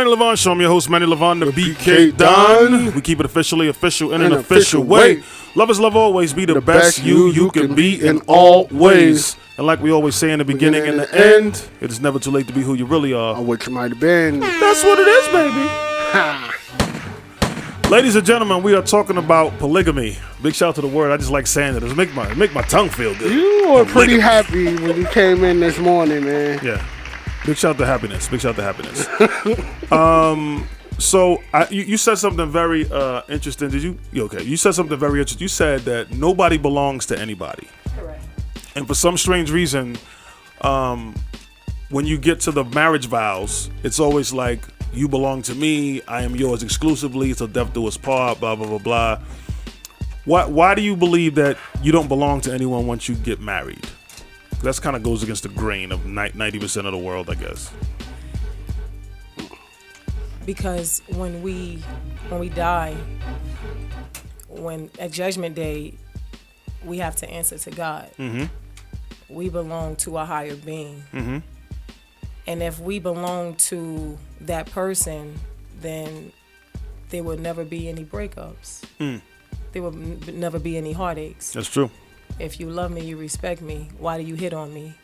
Manny Levon Show. I'm your host, Manny Levon, the BK Don. We keep it officially official in an official way. Love is love always. Be the best you can be in all ways. And like we always say in the beginning and the end, it is never too late to be who you really are. Or what you might have been. That's what it is, baby. Ladies and gentlemen, we are talking about polygamy. Big shout out to the word. I just like saying it. It make my tongue feel good. You were pretty happy when you came in this morning, man. Yeah. Big shout out to happiness. Big shout out to happiness. So you said something very interesting. Did you? Okay. You said something very interesting. You said that nobody belongs to anybody. Correct. And for some strange reason, when you get to the marriage vows, it's always like, you belong to me, I am yours exclusively, till death do us part, blah, blah, blah, blah. Why do you believe that you don't belong to anyone once you get married? That kind of goes against the grain of 90% of the world, I guess. Because when we die, at Judgment Day, we have to answer to God. Mm-hmm. We belong to a higher being. Mm-hmm. And if we belong to that person, then there will never be any breakups. There will never be any heartaches. That's true. If you love me, you respect me. Why do you hit on me?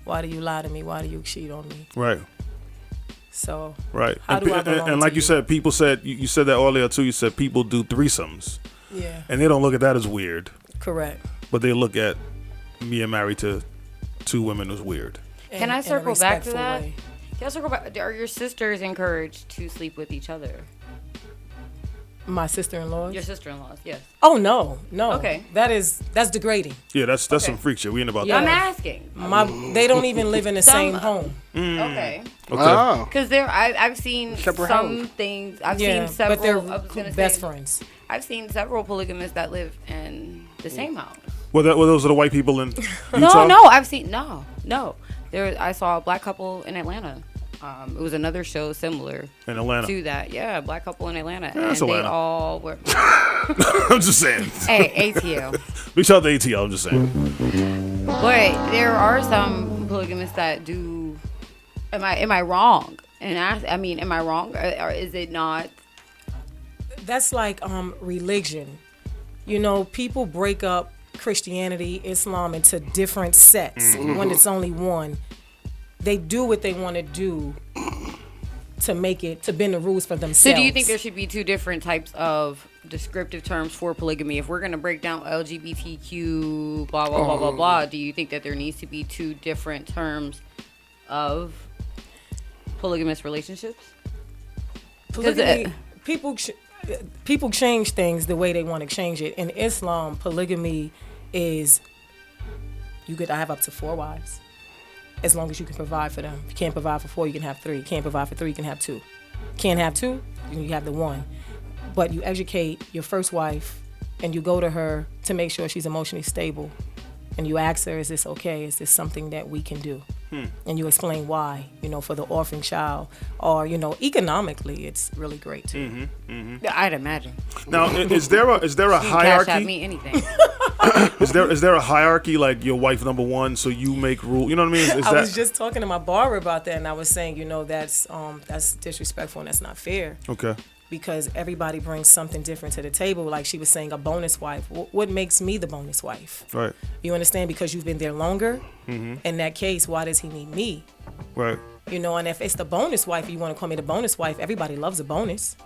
Why do you lie to me? Why do you cheat on me? Right. So, right. How do I belong and like to you said, people said, you said that earlier too, you said people do threesomes. Yeah. And they don't look at that as weird. Correct. But they look at being married to two women as weird. Can I circle back to that? Can I circle back? Are your sisters encouraged to sleep with each other? My sister-in-laws? Your sister-in-laws, yes. Oh, no. Okay. That's degrading. Yeah, that's some freak shit. We ain't about yeah. that. I'm asking. They don't even live in the same home. Okay. Oh. Because I've seen some things. I've seen several. But they're best friends. I've seen several polygamists that live in the same house. Were those are the white people in Utah? No. I've seen no. I saw a black couple in Atlanta. It was another show similar in Atlanta to that. Yeah, black couple in Atlanta, yeah, and Atlanta. They all were. I'm just saying. Hey, ATL. Big shout out to ATL. I'm just saying. But there are some polygamists that do. Am I wrong? And I mean, am I wrong, or is it not? That's like religion. You know, people break up Christianity, Islam into different sets when it's only one. They do what they want to do to bend the rules for themselves. So do you think there should be two different types of descriptive terms for polygamy? If we're going to break down LGBTQ, blah, blah, blah, blah, blah, do you think that there needs to be two different terms of polygamous relationships? Polygamy, people change things the way they want to change it. In Islam, polygamy is I have up to 4 wives. As long as you can provide for them. If you can't provide for 4, you can have 3. Can't provide for 3, you can have 2. Can't have 2, you have the 1. But you educate your first wife and you go to her to make sure she's emotionally stable. And you ask her, is this okay? Is this something that we can do? And you explain why, for the orphan child. Or, economically, it's really great too. I'd imagine. Now, is there a hierarchy? Cash at me anything. Is there a hierarchy, like your wife number 1, so you make rule? You know what I mean? I was just talking to my barber about that, and I was saying, that's disrespectful and that's not fair. Okay. Because everybody brings something different to the table. Like she was saying, a bonus wife. What makes me the bonus wife? Right. You understand? Because you've been there longer. Mm-hmm. In that case, why does he need me? Right. And if it's the bonus wife, you want to call me the bonus wife, everybody loves a bonus.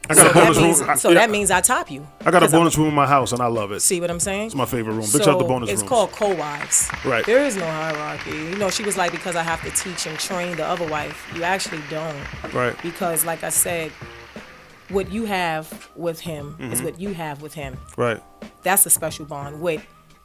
I got a bonus room. That means I top you. I got a bonus room in my house, and I love it. See what I'm saying? It's my favorite room. Big shout out to bonus rooms. It's called co-wives. Right. There is no hierarchy. She was like, because I have to teach and train the other wife. You actually don't. Right. Because, like I said, what you have with him is what you have with him. Right. That's a special bond. What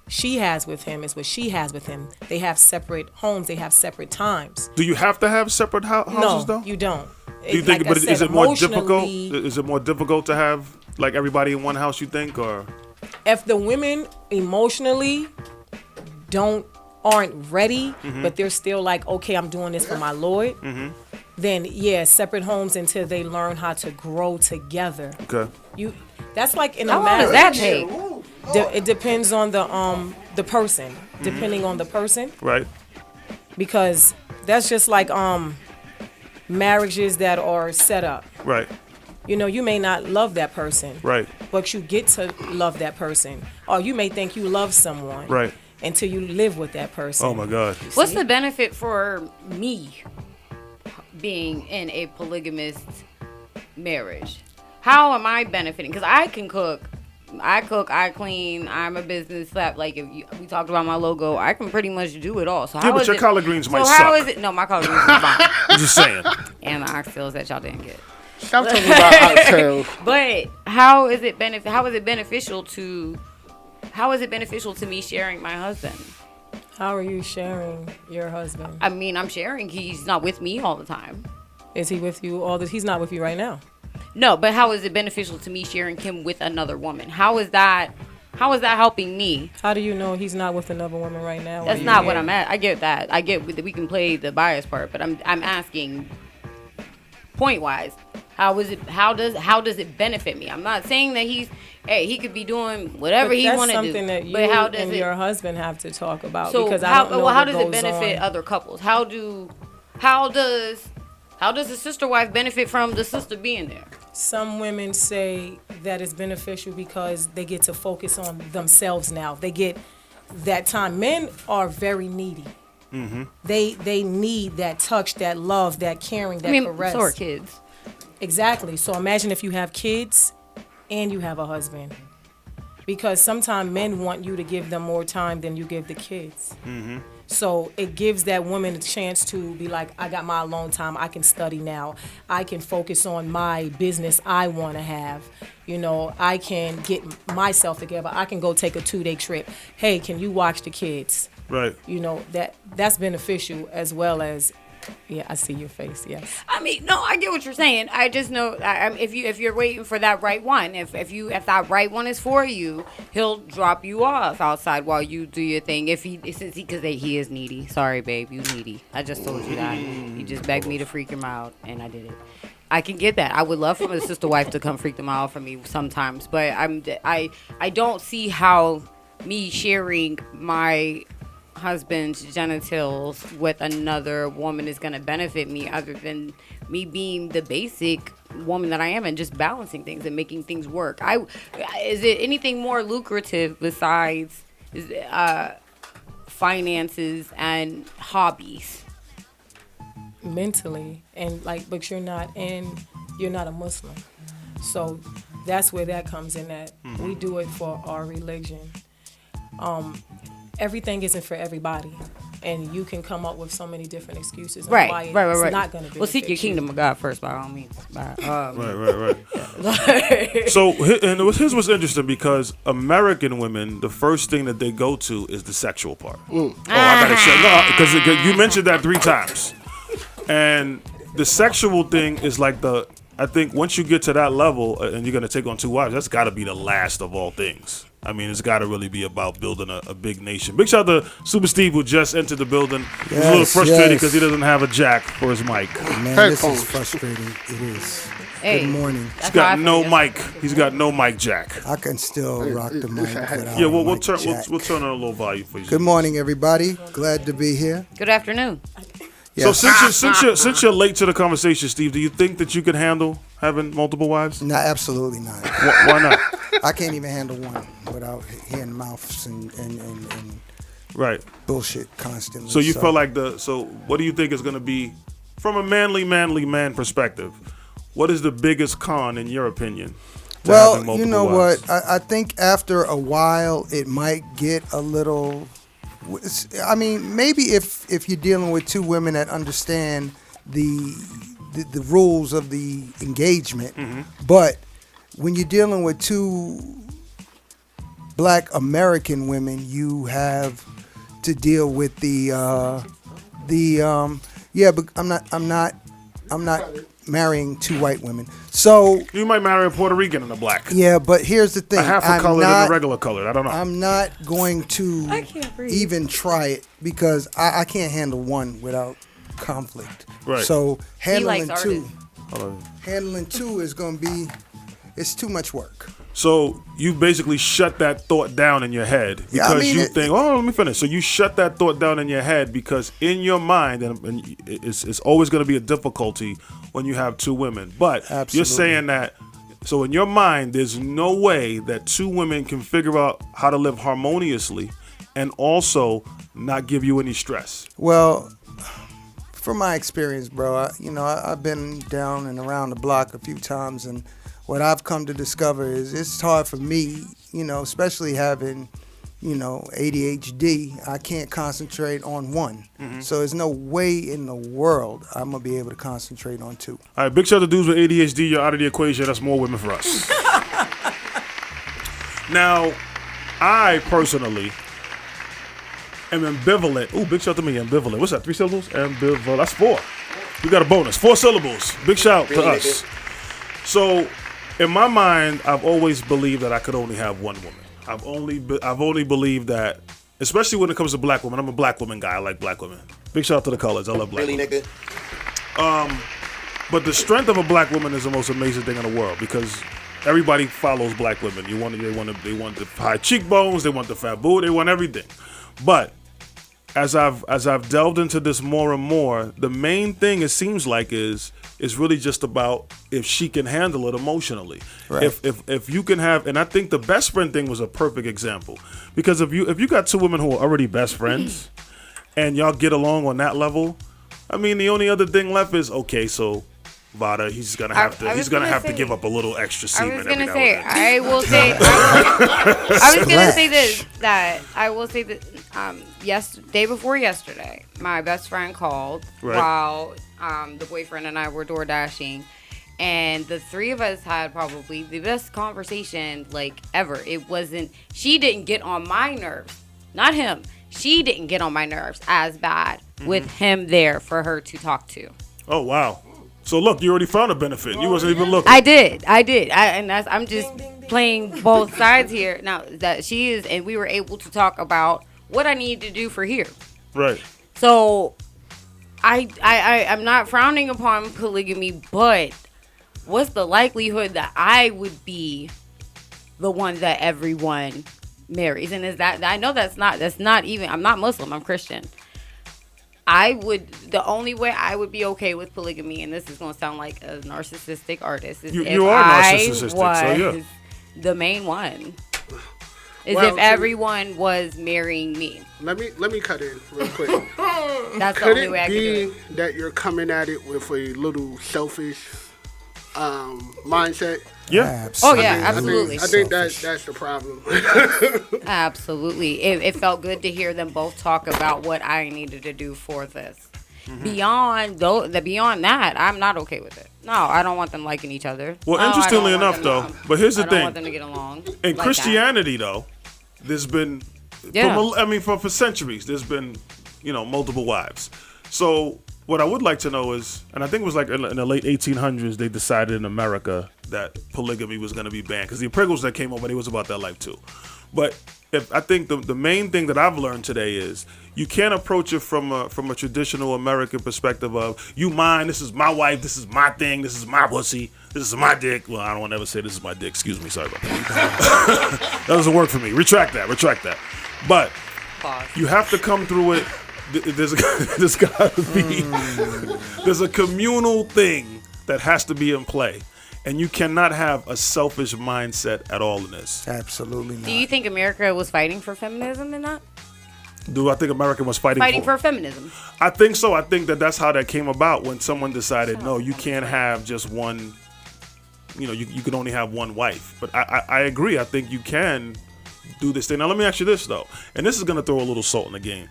she has with him is what she has with him. They have separate homes. They have separate times. Do you have to have separate houses, though? No, you don't. Do you think? Like is it more difficult? Is it more difficult to have like everybody in one house? You think, or if the women emotionally aren't ready, but they're still like, okay, I'm doing this for my Lord. Then separate homes until they learn how to grow together. Okay. That's like in a marriage. How long does that take? It depends on the person. Depending on the person. Right. Because that's just like marriages that are set up. Right. You know, you may not love that person. Right. But you get to love that person. Or you may think you love someone. Right. Until you live with that person. Oh my God. What's the benefit for me being in a polygamous marriage? How am I benefiting? Because I can cook. I clean. I'm a business slap. Like we talked about my logo, I can pretty much do it all. So how but is your it, collard greens might so suck. how is it? No, my collard greens is fine. I'm just saying. And the oxtails that y'all didn't get. Stop talking about oxtails. But how is it beneficial to me sharing my husband? How are you sharing your husband? I mean, I'm sharing. He's not with me all the time. Is he with you all the? He's not with you right now. No, but how is it beneficial to me sharing him with another woman? How is that helping me? How do you know he's not with another woman right now? That's not what I'm at. I get that. I get that we can play the bias part, but I'm asking point wise. How does it benefit me? I'm not saying that he could be doing whatever he want to do. That's something that you but how does and your husband have to talk about. So because how I don't know how what does it goes benefit on. other couples? How does the sister wife benefit from the sister being there? Some women say that it's beneficial because they get to focus on themselves now. They get that time. Men are very needy. Mm-hmm. They need that touch, that love, that caring, that caress. So are kids. Exactly. So imagine if you have kids and you have a husband. Because sometimes men want you to give them more time than you give the kids. Mm-hmm. So it gives that woman a chance to be like, I got my alone time. I can study now. I can focus on my business I want to have. You know, I can get myself together. I can go take a 2-day trip. Hey, can you watch the kids? Right. You know, that's beneficial as well as, yeah, I see your face, yes. I mean, no, I get what you're saying. I just know if you're waiting for that right one, if that right one is for you, he'll drop you off outside while you do your thing. Because he is needy. Sorry, babe, you needy. I just told you that. He just begged me to freak him out, and I did it. I can get that. I would love for my sister wife to come freak them out for me sometimes, but I don't see how me sharing my husband's genitals with another woman is going to benefit me other than me being the basic woman that I am and just balancing things and making things work. Is it anything more lucrative besides finances and hobbies? Mentally, and but you're not a Muslim, so that's where that comes in. That we do it for our religion. Everything isn't for everybody, and you can come up with so many different excuses on why it's not going to be. Well, seek your kingdom of God first, by all means. Right. So, and his was interesting because American women, the first thing that they go to is the sexual part. Oh, I gotta share. No, because you mentioned that 3 times, and the sexual thing is like I think once you get to that level and you're gonna take on 2 wives, that's got to be the last of all things. I mean, it's got to really be about building a big nation. Big shout out to Super Steve, who just entered the building. He's a little frustrated because he doesn't have a jack for his mic. Man, this is frustrating. It is. Hey, good morning. He's got no mic. He's got no mic jack. I can still rock the mic without Yeah, a we'll mic turn jack. we'll turn on a little volume for you. Good morning, everybody. Glad to be here. Good afternoon. Yes. So since you're late to the conversation, Steve, do you think that you could handle having multiple wives? No, absolutely not. Why not? I can't even handle one without hearing mouths and Right. bullshit constantly. So you felt like so what do you think is going to be, from a manly man perspective, what is the biggest con in your opinion? Well, you know what? I think after a while it might get a little. I mean, maybe if you're dealing with 2 women that understand the rules of the engagement, but when you're dealing with 2 Black American women, you have to deal with but I'm not marrying 2 white women. So you might marry a Puerto Rican and a black. Yeah, but here's the thing. A half a colored and a regular colored. I don't know. I'm not going to even try it because I can't handle one without conflict. Right. So handling likes 2 is going to be, it's too much work. So you basically shut that thought down in your head because Yeah, I mean, you think, oh, let me finish. So you shut that thought down in your head because in your mind, and it's always going to be a difficulty when you have two women. But Absolutely. you're saying that, so in your mind, there's no way that two women can figure out how to live harmoniously and also not give you any stress. Well, from my experience, bro, I've been down and around the block a few times, and what I've come to discover is it's hard for me, especially having, ADHD. I can't concentrate on one. Mm-hmm. So there's no way in the world I'm going to be able to concentrate on two. All right, big shout out to dudes with ADHD. You're out of the equation. That's more women for us. Now, I personally am ambivalent. Ooh, big shout out to me, ambivalent. What's that, 3 syllables? Ambivalent. That's 4. We got a bonus. 4 syllables. Big shout to us. So, in my mind, I've always believed that I could only have one woman. I've only believed that, especially when it comes to black women. I'm a black woman guy. I like black women. Big shout out to the colors. I love black women. Nigga? But the strength of a black woman is the most amazing thing in the world because everybody follows black women. They want the high cheekbones. They want the fat booty. They want everything. But as I've delved into this more and more, the main thing it seems like is really just about if she can handle it emotionally. Right. If you can have, and I think the best friend thing was a perfect example because if you got two women who are already best friends and y'all get along on that level, I mean the only other thing left is okay, so Vada, he's gonna have to give up a little extra semen. I was gonna say I was gonna say this that I will say that day before yesterday, my best friend called while the boyfriend and I were door dashing, and the three of us had probably the best conversation like ever. She didn't get on my nerves, not him. She didn't get on my nerves as bad with him there for her to talk to. Oh wow. So look, you already found a benefit. You wasn't even looking. I did. I'm just playing both sides here. Now that she is, and we were able to talk about what I need to do for here. Right. So, I'm not frowning upon polygamy, but what's the likelihood that I would be the one that everyone marries? And is that I know that's not even. I'm not Muslim. I'm Christian. The only way I would be okay with polygamy, and this is going to sound like a narcissistic artist, is if I was the main one. If everyone was marrying me. Let me cut in real quick. That's the only way I could do it. Could it be that you're coming at it with a little selfish mindset? Yeah. Oh yeah, absolutely. I think that's the problem. Absolutely. It felt good to hear them both talk about what I needed to do for this. Mm-hmm. Beyond that, I'm not okay with it. No, I don't want them liking each other. Well, interestingly enough, though, but here's the thing. I don't want them to get along. In Christianity, though, there's been, for centuries, there's been, multiple wives. So what I would like to know is, and I think it was like in the late 1800s, they decided in America that polygamy was going to be banned because the Pringles that came over, they was about that life too. But I think the main thing that I've learned today is you can't approach it from a traditional American perspective of you mine, this is my wife, this is my thing, this is my pussy, this is my dick. Well, I don't want to ever say this is my dick. Excuse me, sorry about that. That doesn't work for me. Retract that. But you have to come through it. There's got to be there's a communal thing that has to be in play. And you cannot have a selfish mindset at all in this. Absolutely not. Do you think America was fighting for feminism in that? Do I think America was fighting for feminism? I think so. I think that's how that came about when someone decided, no, you can't have just one, you can only have one wife. But I agree. I think you can do this thing. Now, let me ask you this, though. And this is going to throw a little salt in the game.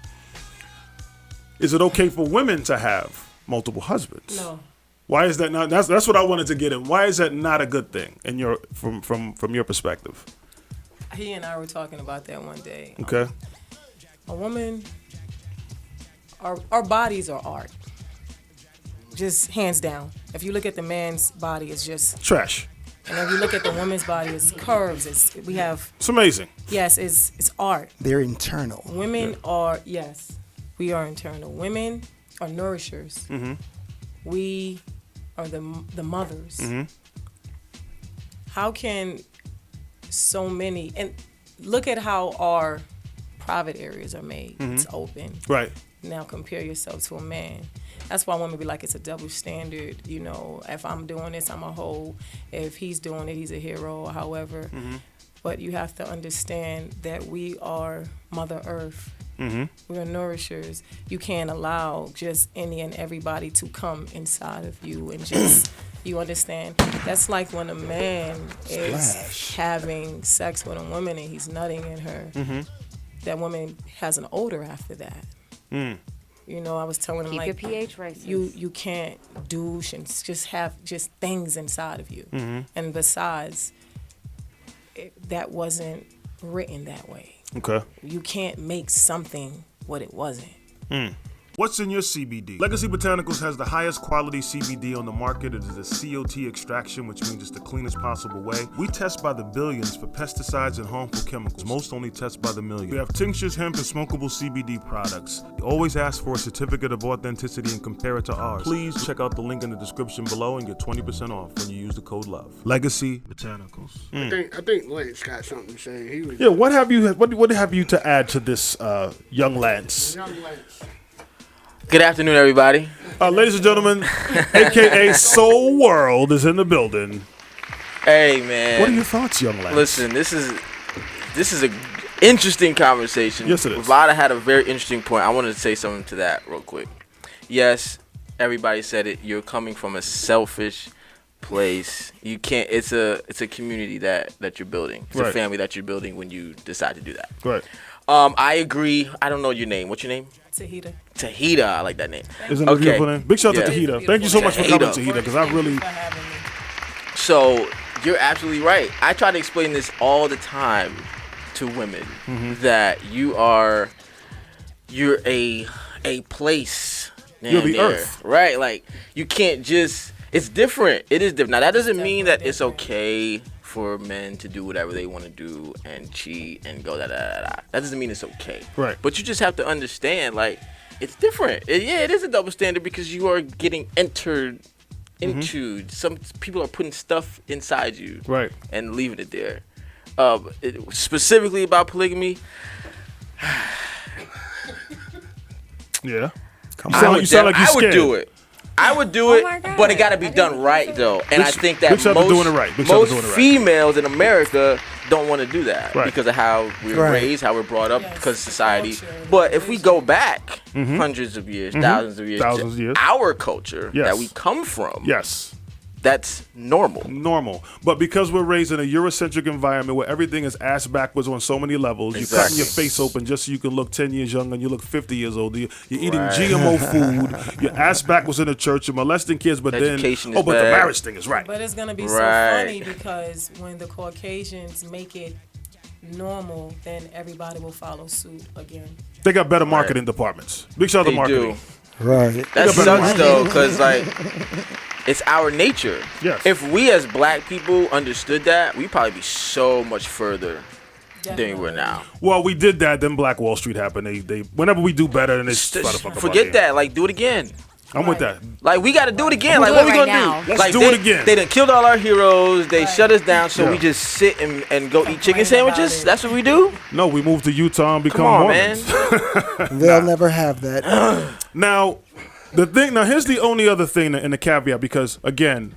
Is it okay for women to have multiple husbands? No. Why is that not? That's what I wanted to get in. Why is that not a good thing in your from your perspective? He and I were talking about that one day. Okay. A woman, our bodies are art. Just hands down. If you look at the man's body, it's just trash. And if you look at the woman's body, it's curves. It's amazing. Yes, it's art. They're internal. Women are we are internal. Women are nourishers. Mm-hmm. We are the mothers. Mm-hmm. How can so many, and look at how our private areas are made. It's open. Right. Now compare yourself to a man. That's why women be like, it's a double standard. You know, if I'm doing this, I'm a hoe. If he's doing it, he's a hero, or however. But you have to understand that we are Mother Earth. We're nourishers. You can't allow just any and everybody to come inside of you and just, you understand? That's like when a man is having sex with a woman and he's nutting in her. That woman has an odor after that. You know, I was telling him, Keep like, your pH right. you can't douche and just have just things inside of you. And besides, that wasn't written that way. Okay. You can't make something what it wasn't. What's in your CBD? Legacy Botanicals has the highest quality CBD on the market. It is a COT extraction, which means it's the cleanest possible way. We test by the billions for pesticides and harmful chemicals. Most only test by the million. We have tinctures, hemp, and smokable CBD products. We always ask for a certificate of authenticity and compare it to ours. Please check out the link in the description below and get 20% off when you use the code LOVE. Legacy Botanicals. I think Lance got something to say. He was What have you to add to this, young Lance? young Lance. Good afternoon, everybody. Ladies and gentlemen, a.k.a. Soul World is in the building. Hey, man. What are your thoughts, young Lance? Listen, this is a interesting conversation. Yes, it is. Vada had a very interesting point. I wanted to say something to that real quick. Yes, everybody said it. You're coming from a selfish place. You can't. It's a community that you're building. It's Right. a family that you're building when you decide to do that. Right. I agree. I don't know your name. What's your name? Tauheedah. Tauheedah. I like that name. Isn't it a beautiful name? Big shout out to Yeah. Tauheedah. Thank you so much for coming, Tauheedah. Tauheedah, because I really... For having me. So you're absolutely right. I try to explain this all the time to women that you're a place. You're the there, earth. right? Like you can't just. It's different. It is different. Now that doesn't mean that it's okay for men to do whatever they want to do and cheat and go da da da da. That doesn't mean it's okay. Right. But you just have to understand, like, it's different. It is a double standard because you are getting entered into. Some people are putting stuff inside you, Right. and leaving it there. Specifically about polygamy, Yeah. I sound like you're would scared. do it. I would do Oh it, my God. but it got to be I done didn't right, think though. And I think that Big shout out to doing it right. Big shout out to most doing it right. females in America don't want to do that Right. because of how we were Right. raised, how we're brought up, Yes, because of society. culture, But if we go back hundreds of years, thousands of years, Thousands of to years. our culture Yes. that we come from, Yes. that's normal. Normal. But because we're raised in a Eurocentric environment where everything is ass backwards on so many levels, you're cutting Exactly. your face open just so you can look 10 years younger and you look 50 years old. You're eating Right. GMO food. You're ass backwards in the church. You're molesting kids, but Education then, is but the bad. marriage thing is right. But it's gonna be Right. so funny because when the Caucasians make it normal, then everybody will follow suit again. They got better marketing departments. Big shout out to They marketing. do. Right. That got better sucks marketing. though, because like it's our nature. Yes. If we as black people understood that, we'd probably be so much further than we were now. Well, we did that. Then Black Wall Street happened. They whenever we do better, then they try to fuck up our Forget game. that. Like, do it again. I'm with that. Like, we got to do it again. We'll Like, do what it we right gonna now. do? Let's Like, do they, it again. They done killed all our heroes. They shut us down, so Yeah. we just sit and go eat chicken Complain about sandwiches. it. That's what we do. No, we moved to Utah and become Come on, Mormons. man. They'll never have that. Now, here's the only other thing in the caveat, because again,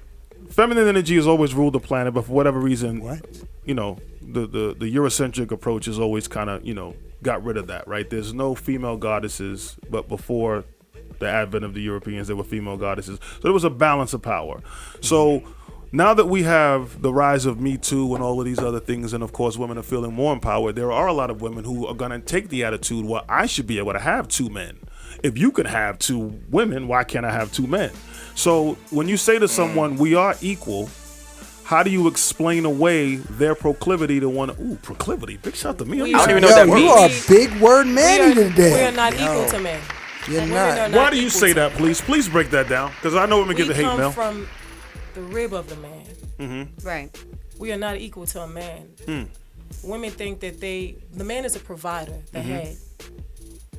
feminine energy has always ruled the planet, but for whatever reason, you know, the Eurocentric approach has always kind of, you know, got rid of that, right? There's no female goddesses, but before the advent of the Europeans, there were female goddesses. So there was a balance of power. So now that we have the rise of Me Too and all of these other things, and of course women are feeling more empowered, there are a lot of women who are going to take the attitude, well, I should be able to have two men. If you can have two women, why can't I have two men? So when you say to someone, we are equal, how do you explain away their proclivity to want to, proclivity? Big shout to me. We I don't are- even know Yo, what that you means. are a big word man we today. are not equal to men. You're Women not. are Why do you equal say to that, men. please? Please break that down, because I know women We get the hate come mail. from the rib of the man. Right. We are not equal to a man. Women think that the man is a provider, the head.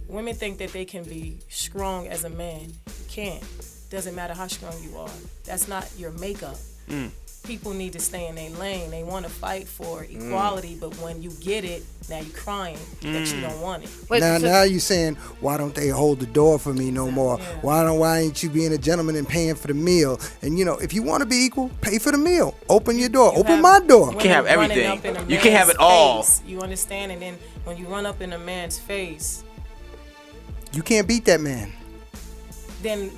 Women think that they can be strong as a man. You can't. Doesn't matter how strong you are. That's not your makeup. people need to stay in their lane. They want to fight for equality, but when you get it, now you're crying that you don't want it. But Now you saying, why don't they hold the door for me no more? Yeah. Why ain't you being a gentleman and paying for the meal? And if you want to be equal, pay for the meal. Open your door. Open my door. You can't have When you're running everything. up in a You can't have man's it all. face, you understand? And then when you run up in a man's face, You can't beat that man. then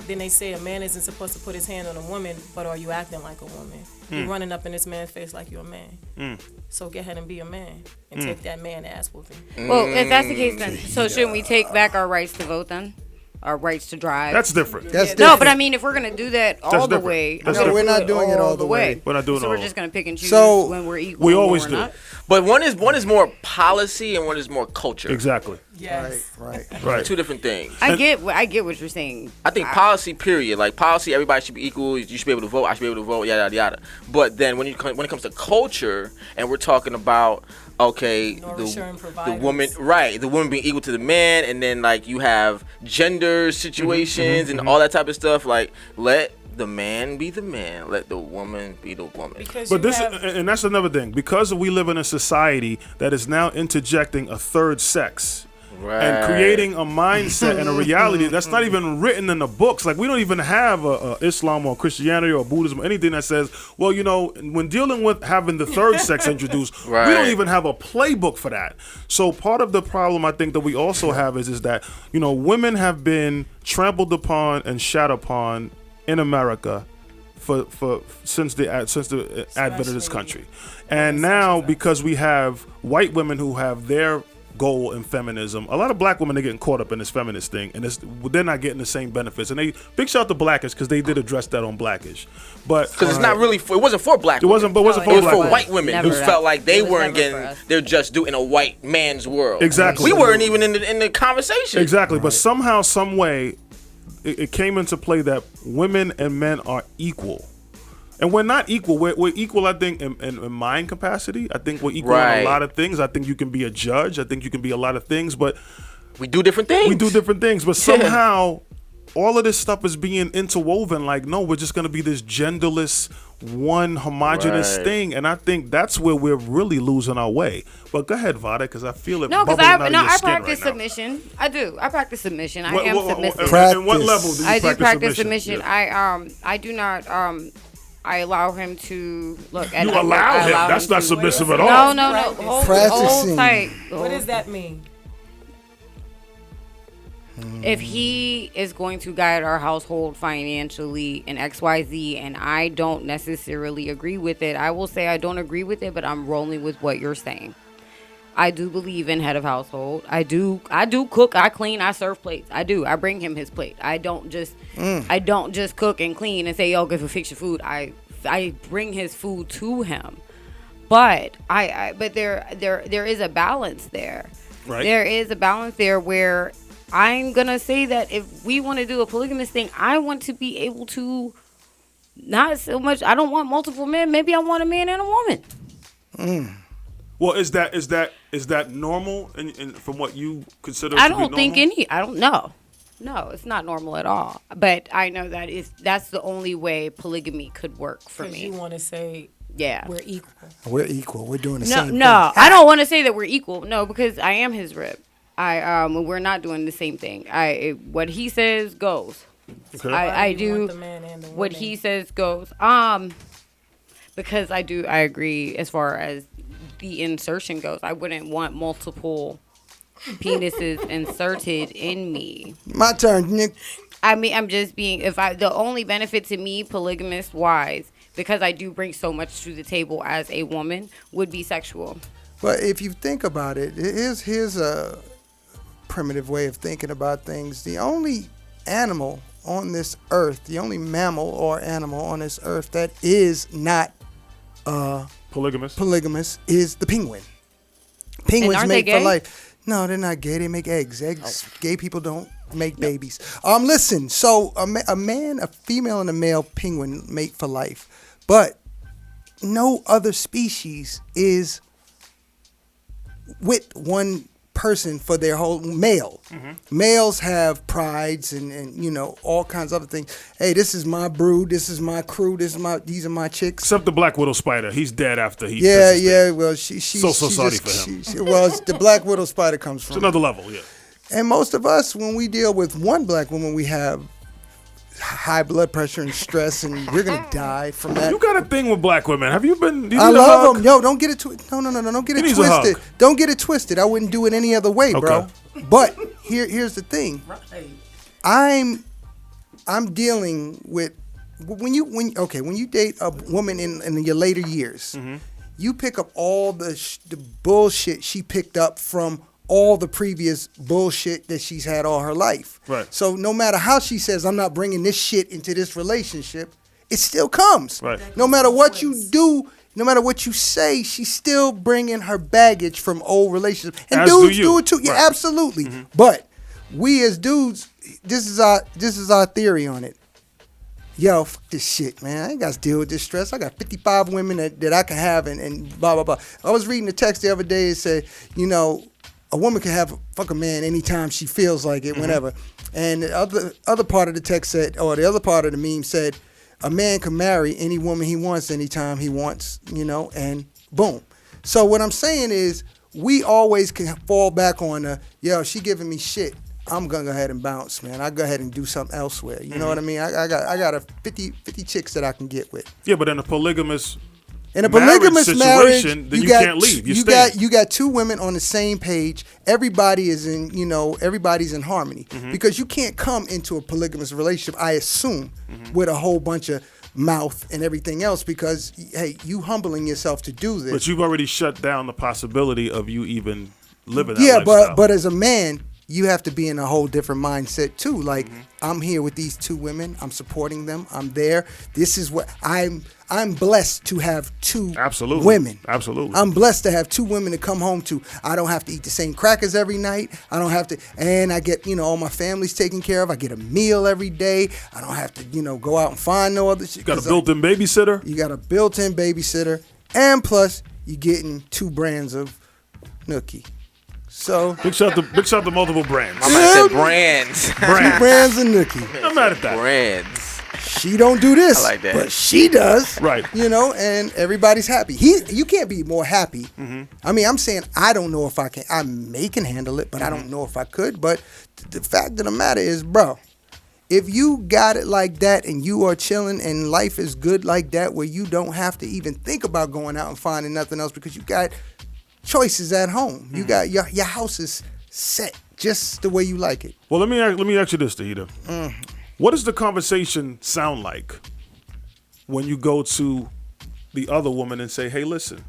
they say a man isn't supposed to put his hand on a woman, but are you acting like a woman? You're running up in this man's face like you're a man. So go ahead and be a man and take that man ass whooping. well, if that's the case, then so shouldn't we take back our rights to vote then? Our rights to drive. That's different. That's Yeah. no, different. but I mean, if we're gonna do that all the different. way, That's we're different. We're not doing it all the way. We're not doing so it we're all. just gonna pick and choose So, when we're equal. we and when always we're do. not. But one is more policy and one is more culture. Exactly. Yes. Right. Right. Two different things. I get what you're saying. I think policy, period. Like policy, everybody should be equal. You should be able to vote. I should be able to vote. Yada yada yada. But then when it comes to culture, and we're talking about North Shore and the providers. woman, right? The woman being equal to the man, and then like you have gender situations and all that type of stuff. Like let the man be the man, let the woman be the woman. Because But you this, have, and that's another thing, because we live in a society that is now interjecting a third sex. Right. And creating a mindset and a reality that's not even written in the books. Like we don't even have a Islam or Christianity or Buddhism or anything that says, well, when dealing with having the third sex introduced, we Right. don't even have a playbook for that. So part of the problem I think that we also have is that women have been trampled upon and shat upon in America since the advent of this country, and now because we have white women who have their goal in feminism, a lot of black women are getting caught up in this feminist thing, and they're not getting the same benefits. And big shout out to Blackish because they did address that on Blackish, but Because it's not really it wasn't for black. it wasn't, but it wasn't No, for It was black for women. white women Never who that. felt like they It was weren't never for getting. us. They're just doing a white man's world. Exactly. We weren't even in the conversation. Exactly, but somehow, some way, it came into play that women and men are equal. And we're not equal. We're equal, I think, in mind capacity. I think we're equal in Right. a lot of things. I think you can be a judge. I think you can be a lot of things. But We do different things. we do different things. But somehow, all of this stuff is being interwoven. Like, no, we're just going to be this genderless, one homogenous Right. thing. And I think that's where we're really losing our way. But go ahead, Vada, because I feel it No, because bubbling out of your I skin practice right now. submission. I do. I practice submission. I What- am what- submissive. and what Practice. level do you I do practice submission? submission. Yeah. I do not I allow him to look at You allow him. That's not submissive at all. No. Practice. Hold Practicing. tight. what does that mean? If he is going to guide our household financially in XYZ and I don't necessarily agree with it, I will say I don't agree with it, but I'm rolling with what you're saying. I do believe in head of household. I do cook, I clean, I serve plates. I do. I bring him his plate. I don't just cook and clean and say, "Yo, go fix your food." I bring his food to him. But but there is a balance there. Right. There is a balance there where I'm gonna say that if we want to do a polygamous thing, I want to be able to not so much. I don't want multiple men. Maybe I want a man and a woman. Well, is that normal? And from what you consider, I to be don't think normal? I don't know. No, it's not normal at all. But I know that that's the only way polygamy could work for Because me. you want to say Yeah. we're equal. We're equal. We're doing the No, same thing. no, I don't want to say that we're equal. No, because I am his rib. We're not doing the same thing. What he says goes. Okay. Why I do you want do the man and the what woman? he says goes. Because I agree as far as the insertion goes. I wouldn't want multiple penises inserted in me. My turn, Nick. I mean, I'm just being, the only benefit to me, polygamist wise, because I do bring so much to the table as a woman, would be sexual. But if you think about it, here's a primitive way of thinking about things. The only animal on this earth, the only mammal or animal on this earth that is not Polygamous. polygamous is the penguin. Penguins aren't they mate for gay? life. No, they're not gay. They make eggs. Gay people don't make babies. Listen. So a female, and a male penguin mate for life, but no other species is with one person for their whole male. Males have prides and you know all kinds of other things. Hey, this is my brood. This is my crew. These are my chicks. Except the Black Widow spider. He's dead after he. Yeah. Well, she's so sorry for him. The Black Widow spider comes from It's another level. Yeah. And most of us, when we deal with one black woman, we have high blood pressure and stress, and we're gonna die from that. You got a thing with black women. Have you been? Do you I need a love hug? them. Yo, don't get it twisted. No, don't get He it needs a twisted. hug. Don't get it twisted. I wouldn't do it any other way, bro. But here's the thing. I'm dealing with when you date a woman in your later years, you pick up all the bullshit she picked up from all the previous bullshit that she's had all her life. Right. So no matter how she says, I'm not bringing this shit into this relationship, it still comes. Right. No matter what you do, no matter what you say, she's still bringing her baggage from old relationships. And As dudes do you. do it too. Yeah, Right. absolutely. But we as dudes, this is our theory on it. Yo, fuck this shit, man. I ain't got to deal with this stress. I got 55 women that I can have and blah, blah, blah. I was reading the text the other day. It said, you know, a woman can fuck a man anytime she feels like it, whenever. And the other part of the text said, or the other part of the meme said, a man can marry any woman he wants anytime he wants, you know, and boom. So what I'm saying is we always can fall back on yo, she giving me shit. I'm gonna go ahead and bounce, man. I go ahead and do something elsewhere. You know what I mean? I got a 50 chicks that I can get with. Yeah, but in a polygamous Marriage, then you can't leave. You got two women on the same page. Everybody's in harmony because you can't come into a polygamous relationship, I assume, with a whole bunch of mouth and everything else because hey, you humbling yourself to do this. But you've already shut down the possibility of you even living that yeah, lifestyle. but as a man, you have to be in a whole different mindset too. Like I'm here with these two women. I'm supporting them. I'm there. This is what I'm blessed to have two women. Absolutely. I'm blessed to have two women to come home to. I don't have to eat the same crackers every night. I don't have to, and I get, all my family's taken care of. I get a meal every day. I don't have to, go out and find no other shit. You got a built-in babysitter? You got a built-in babysitter. And plus, you're getting 2 brands of Nookie. So big shout to multiple brands. My man said brands. 2 brands of Nookie. I'm mad at that. Brands. She don't do this, I like that. but she does. Right. And everybody's happy. You can't be more happy. I mean, I'm saying I don't know if I can. I may can handle it, but I don't know if I could. But the fact of the matter is, bro, if you got it like that and you are chilling and life is good like that where you don't have to even think about going out and finding nothing else because you got choices at home. You got your house is set just the way you like it. Well, let me ask you this, Tauheedah. What does the conversation sound like when you go to the other woman and say, "Hey, listen,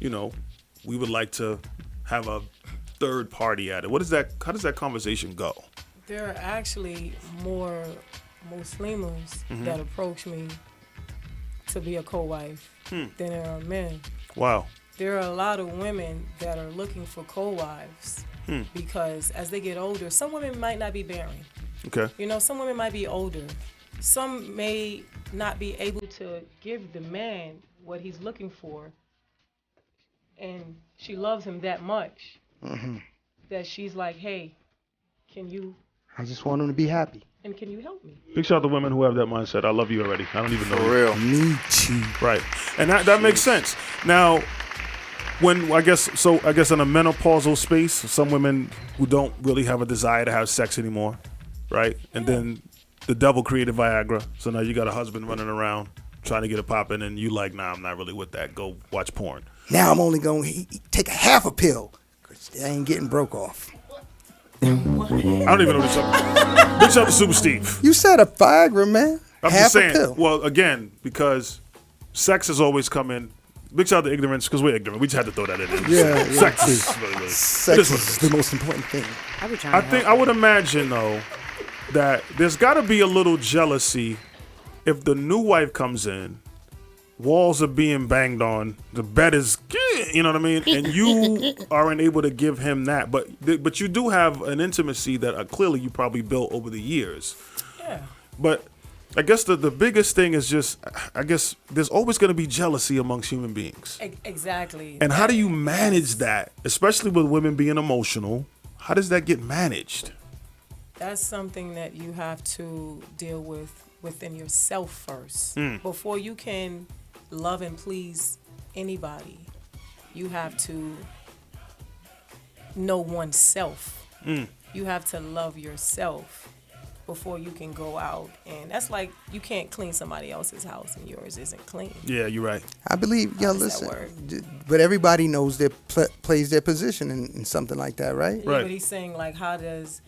we would like to have a third party at it." How does that conversation go? There are actually more Muslims that approach me to be a co-wife than there are men. Wow. There are a lot of women that are looking for co-wives because as they get older, some women might not be bearing. Okay. Some women might be older. Some may not be able to give the man what he's looking for. And she loves him that much that she's like, hey, I just want him to be happy. And can you help me? Big shout out to women who have that mindset. I love you already. I don't even know. For real. Me too. Right. And that makes sense. Now, I guess in a menopausal space, some women who don't really have a desire to have sex anymore, right? And then the devil created Viagra. So now you got a husband running around trying to get it popping, and you like, nah, I'm not really with that. Go watch porn. Now I'm only going to take a half a pill because I ain't getting broke off. I don't even know this. Big shout out to Super Steve. You said a Viagra, man. I'm half just saying. a pill. Well, again, because sex has always come in. Big shout out to ignorance because we're ignorant. We just had to throw that in there. Yeah. Sex is really. Sex is the most important thing. I would imagine though that there's got to be a little jealousy if the new wife comes in, walls are being banged on, the bed is, you know what I mean, and you aren't able to give him that, but you do have an intimacy that clearly you probably built over the years. Yeah. But I guess the biggest thing is just, I guess there's always going to be jealousy amongst human beings. Exactly. And how do you manage that, especially with women being emotional? How does that get managed? That's something that you have to deal with within yourself first. Before you can love and please anybody, you have to know oneself. You have to love yourself before you can go out. And that's like, you can't clean somebody else's house and yours isn't clean. Yeah, you're right. I believe, How does that listen, work? but everybody knows their plays their position in something like that, right? Yeah, Right. but he's saying, like, how does,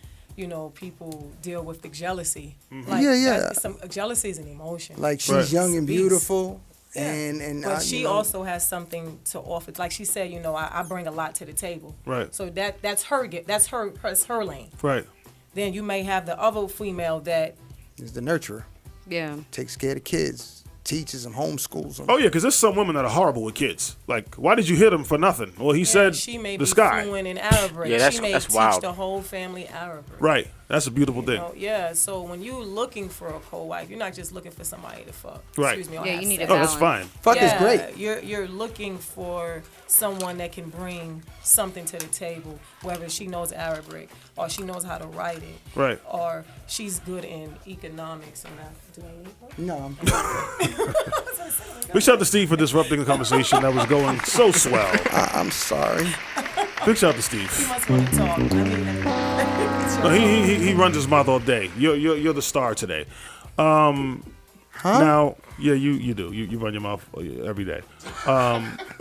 people deal with the jealousy? Yeah. Jealousy is an emotion. Like she's Right. young and Beast. beautiful, Yeah. and But she also has something to offer. Like she said, I bring a lot to the table. Right. So that's her gift. That's her lane. Right. Then you may have the other female that is the nurturer, Yeah. takes care of the kids, teaches them, homeschools them. Oh, yeah, because there's some women that are horrible with kids. Like, why did you hit him for nothing? Well, he said she may the be sky. fluent in Arabic. Yeah, that's- she may that's teach wild. the whole family Arabic. Right. That's a beautiful thing. Yeah, so when you're looking for a co-wife, you're not just looking for somebody to fuck. Right. Excuse me. or Yeah, have you need sex. a Oh, that's fine. Fuck is great. You're looking for someone that can bring something to the table, whether she knows Arabic or she knows how to write it, Right. or she's good in economics or not. Do I need one? No, Big shout out to Steve for disrupting a conversation that was going so swell. I'm sorry. Big shout out to You Steve. must want to talk. I mean, No, he runs his mouth all day. You're the star today. Now, yeah, you do. You run your mouth every day.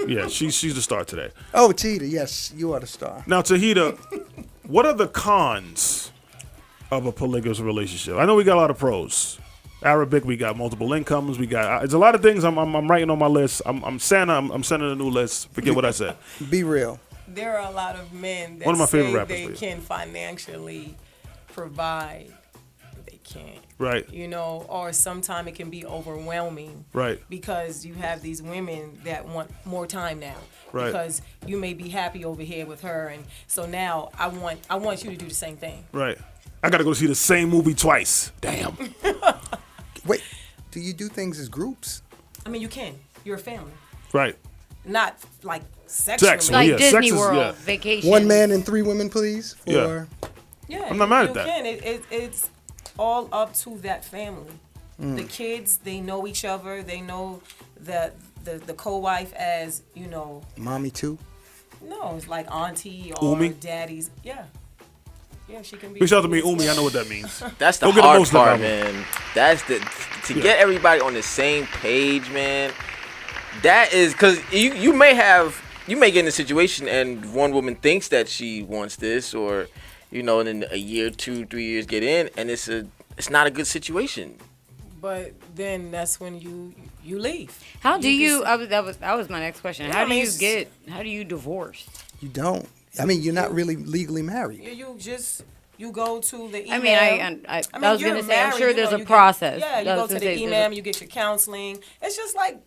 Yeah, she's the star today. Oh, Tauheedah, yes, you are the star. Now, Tauheedah, what are the cons of a polygamous relationship? I know we got a lot of pros. Arabic, we got multiple incomes. We got there's a lot of things I'm writing on my list. I'm Santa. I'm sending a new list. Forget what I said. Be real. there are a lot of men that One of my favorite say rappers, they please. can financially provide. They can't. Right. Or sometimes it can be overwhelming. Right. Because you have these women that want more time now. Right. Because you may be happy over here with her, and so now I want you to do the same thing. Right. I gotta go see the same movie twice. Damn. Wait, do you do things as groups? I mean, you can. You're a family, Right. not like sexually. Sex. Like Yeah, sex Disney is- World yeah. vacation. One man and three women, please. Yeah. Yeah, I'm not mad at you that. can. It's all up to that family. The kids, they know each other. They know the co-wife as Mommy too. No, it's like auntie or Umi? daddy's. Yeah, she can be. Reach out to me, Umi. I know what that means. That's the Go get a hard Most Def part, album. man. That's to get everybody on the same page, man. That is because you may get in a situation and one woman thinks that she wants this, or and then a year, 2, 3 years get in, and it's not a good situation. But then that's when you leave. How do you? can- That was my next question. Yeah, How I do mean, you it's- get? How do you divorce? You don't. I mean, you're not really legally married. You go to the email. I mean, I was you're gonna say, I'm married, sure there's a you process. Get, yeah, you I go was to gonna the say, there's email, you get your counseling. It's just like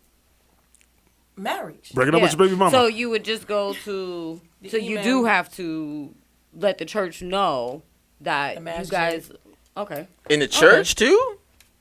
marriage. Breaking up with your baby mama. So you would just go to. The So you email. do have to let the church know that The you masjid. guys. Okay. In the church too?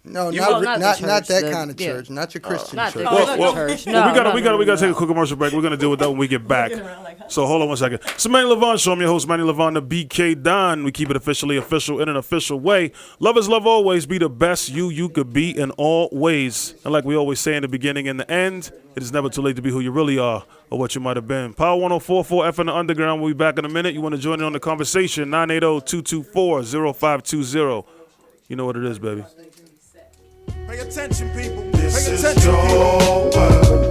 No, Well, not not the not church, that the- kind of yeah. church, not your Christian Not church. the Well, Christian well, church. well, we No, gotta take a quick commercial break. We're gonna deal with that when we get back. Looking around like, huh? So hold on one second. So Manny Levon Show. I'm your host, Manny Levon, the BK Don. We keep it officially official in an official way. Love is love always. Be the best you could be in all ways. And like we always say in the beginning and the end, it is never too late to be who you really are or what you might have been. Power 104.4 F in the Underground. We'll be back in a minute. You want to join in on the conversation? 980-224-0520. You know what it is, baby. Pay attention, people. This Pay is attention, your people. world.